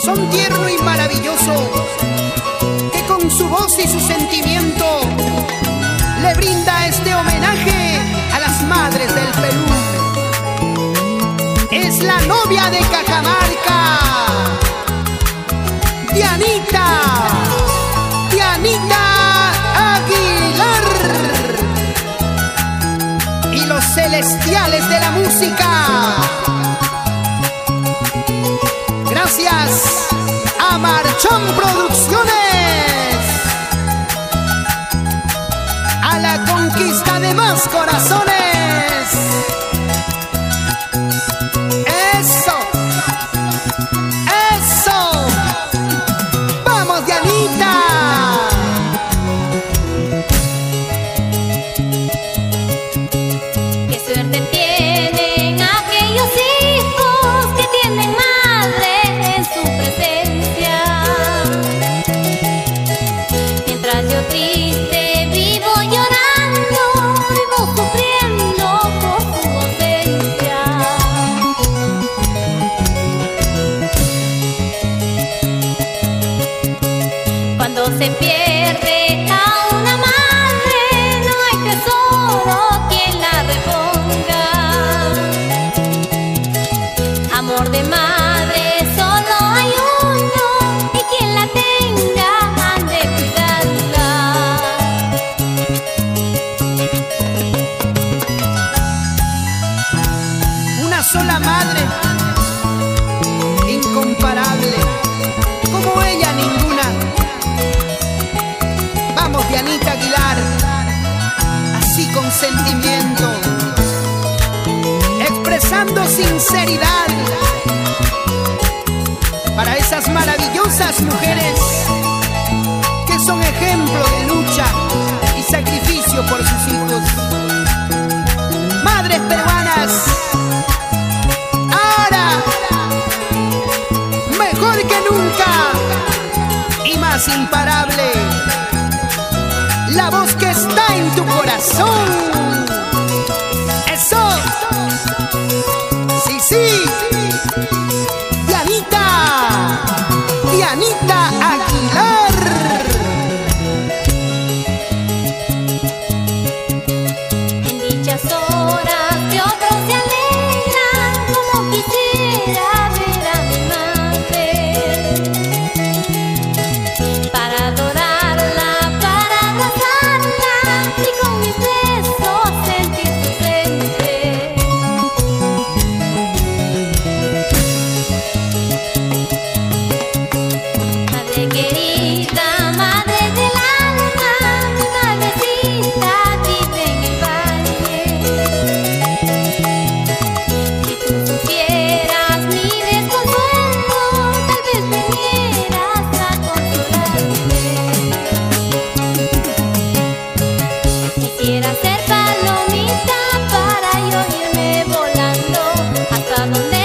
corazón tierno y maravilloso, que con su voz y su sentimiento le brinda este homenaje a las madres del Perú. Es la novia de Cajamarca, Dianita Aguilar, y los celestiales de la música. Gracias a Marchón Producciones, a la conquista de más corazones. Eso, eso, vamos Dianita. Qué suerte tienen aquellos hijos que tienen madre en su presencia. Mientras yo triste vivo llorando, vivo sufriendo por su ausencia. Cuando se pierde a una madre, no hay tesoro quien la reponga. Amor de madre solo hay uno, y quien la tenga han de cuidarla. Una sola madre, incomparable, como ella ninguna. Vamos Dianita Aguilar, así con sentimiento, expresando sinceridad para esas maravillosas mujeres que son ejemplo de lucha y sacrificio por sus hijos. Madres peruanas, ahora mejor que nunca y más imparable, la voz que está en tu corazón. Eso, sí, sí, Dianita Aguilar. En dichas horas de otros se alegran, como quisiera ver a mi madre, para adorarla, para abrazarla y con mis besos sentir su frente. Madre querida, madre del alma, mi madrecita vive en el valle. Si tú supieras mi desconsuelo, tal vez vinieras a consolarme. Quisiera ser palomita para yo irme volando hasta donde